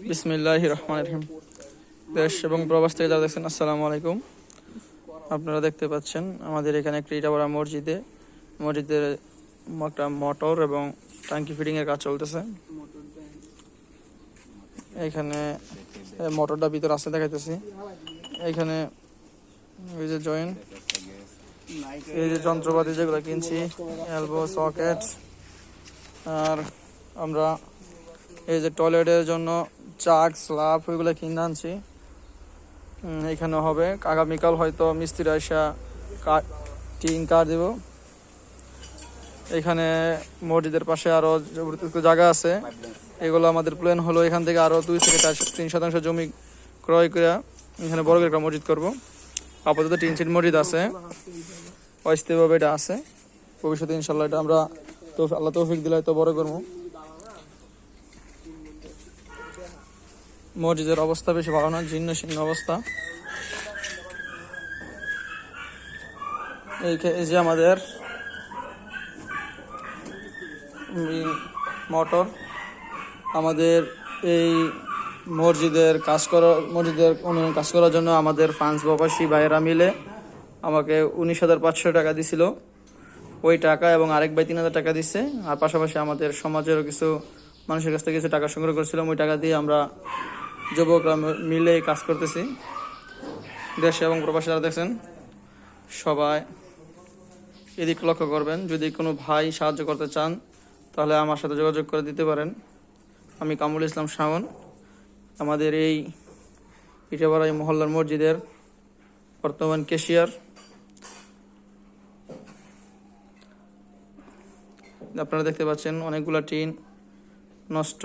বিসমিল্লাহির রহমানির রহিম। দেশ এবং প্রবাস থেকে যারা দেখছেন, আসসালামু আলাইকুম। আপনারা দেখতে পাচ্ছেন আমাদের এখানে একটি ইটাবড়া মসজিদের একটা মোটর এবং ট্যাঙ্কি ফিটিং এর কাজ চলতেছে। এখানে মোটরটা ভিতরে আসতে দেখাইতেছি। এখানে এই যে জয়েন্ট, এই যে যন্ত্রপাতি যেগুলো কিনছি, এলবো, সকেট, আর আমরা এই যে টয়লেটের জন্য চাক, স্ল্যাব ওইগুলো কিনে আনছি। এখানে হবে আগামীকাল হয়তো মিস্ত্রি আসা টিন কাঠ দেব। এখানে মসজিদের পাশে আরো জায়গা আছে, এগুলো আমাদের প্ল্যান হলো এখান থেকে আরো 2 থেকে 3 শতাংশ জমি ক্রয় করে এখানে বড় একটা মসজিদ করব। আপাতত 3 সিট মসজিদ আছে, অস্থায়ীভাবে এটা আছে। ভবিষ্যতে ইনশাল্লাহ এটা আমরা আল্লাহ তৌফিক দিলে তো বড় করবো। মসজিদের অবস্থা বেশি ভালো না, জীর্ণ শীর্ণ অবস্থা। এই যে আমাদের মোটর, আমাদের এই মসজিদের কাজ করার জন্য আমাদের ফ্রান্স প্রবাসী ভাইয়েরা মিলে আমাকে 19,500 টাকা দিছিল। ওই টাকা এবং আরেক ভাই 3,000 টাকা দিচ্ছে। আর পাশাপাশি আমাদের সমাজেরও কিছু মানুষের কাছ থেকে কিছু টাকা সংগ্রহ করেছিলাম। ওই টাকা দিয়ে আমরা যুবকরা মিলে কাজ করতেছি। দেশে এবং প্রবাসী যারা দেখছেন সবাই এদিক লক্ষ্য করবেন। যদি কোনো ভাই সাহায্য করতে চান তাহলে আমার সাথে যোগাযোগ করে দিতে পারেন। আমি কামরুল ইসলাম শাওন, আমাদের এই ইটাবড়া মহল্লার মসজিদের বর্তমান ক্যাশিয়ার। আপনারা দেখতে পাচ্ছেন অনেকগুলা টিন নষ্ট।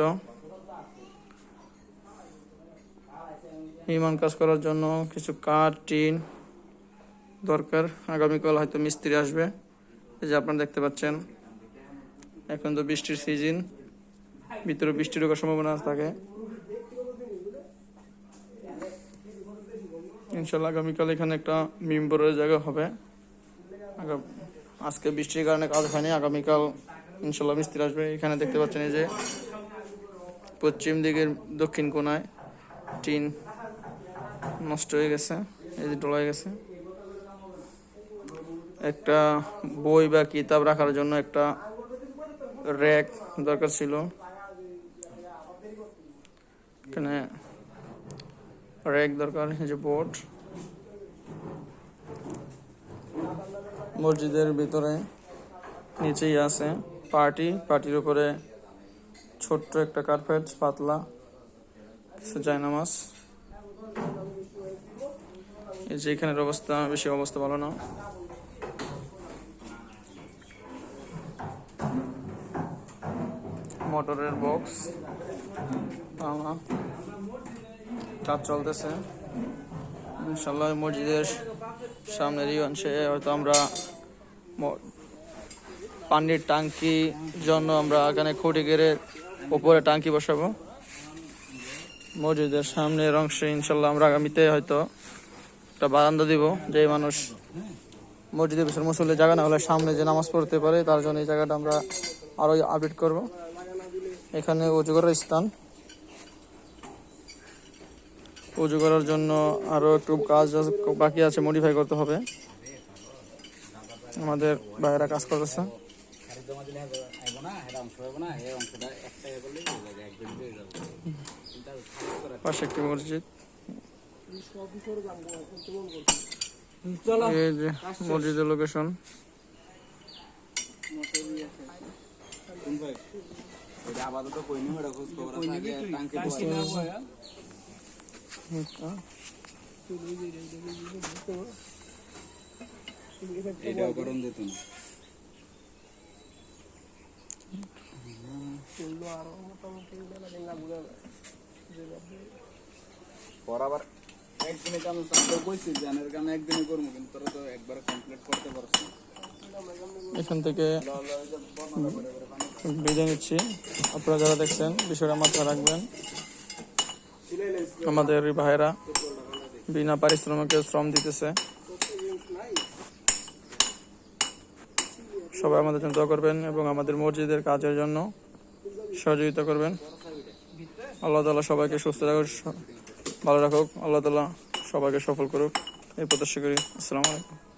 নির্মাণ কাজ করার জন্য কিছু কাঠ, টিন দরকার। আগামীকাল হয়তো মিস্ত্রি আসবে। এই যে আপনারা দেখতে পাচ্ছেন, এখন তো বৃষ্টির সিজন, ভিতরে বৃষ্টি ঢোকার সম্ভাবনা থাকে। ইনশাল্লাহ আগামীকাল এখানে একটা মিম্বরের জায়গা হবে। আজকে বৃষ্টির কারণে কাজ হয়নি, আগামীকাল ইনশাল্লাহ মিস্ত্রি আসবে। এখানে দেখতে পাচ্ছেন এই যে পশ্চিম দিকের দক্ষিণ কোণায় টিন নষ্ট হয়ে গেছে, এই যে ডলা হয়ে গেছে। একটা বই বা কিতাব রাখার জন্য একটা র্যাক দরকার ছিল। এখানে র্যাক দরকার। এই যে বোর্ড, মসজিদের ভিতরে নিচেই আছে পার্টির উপরে ছোট্ট একটা কার্পেট, পাতলা কিছু জায়নামাজ। এই যে এখানের অবস্থা বেশি ভালো না। মোটরের বক্স কাজ চলতেছে। ইনশাল্লাহ মসজিদের সামনেরই অংশে হয়তো আমরা পানির ট্যাঙ্কি জন্য আমরা এখানে খুঁটি গেড়ে উপরে ট্যাঙ্কি বসাবো। মসজিদের সামনের অংশে ইনশাল্লাহ আমরা আগামীতে হয়তো একটা বারান্দা দিব, যে মানুষ মসজিদের পিছনে মুসল্লি জায়গা না হলে সামনে যে নামাজ পড়তে পারে তার জন্য এই জায়গাটা আমরা আরো আপডেট করব। এখানে উজু করার স্থান, উজু করার জন্য আরো একটু কাজ বাকি আছে, মডিফাই করতে হবে। আমাদের ভাইয়েরা কাজ করতেছে। পাশে একটি মসজিদ, এই যে মসজিদের লোকেশন। বরাবর একদিনে কাম কইছি যে আনের কাম একদিনে করব, কিন্তু তোরা তো একবার কমপ্লিট করতে পারছ। এখান থেকে বিদায় নিচ্ছি। আপনারা যারা দেখছেন বিষয়টা মাথায় রাখবেন। আমাদের ভাইয়েরা বিনা পারিশ্রমিকে শ্রম দিতেছে। সবাই আমাদের জন্য দোয়া করবেন এবং আমাদের মসজিদের কাজের জন্য সহযোগিতা করবেন। আল্লাহ তাআলা সবাইকে সুস্থ রাখুক, ভালো রাখুক। আল্লাহ তাআলা সবাইকে সফল করুক, এই প্রত্যাশা করি। আসসালামু আলাইকুম।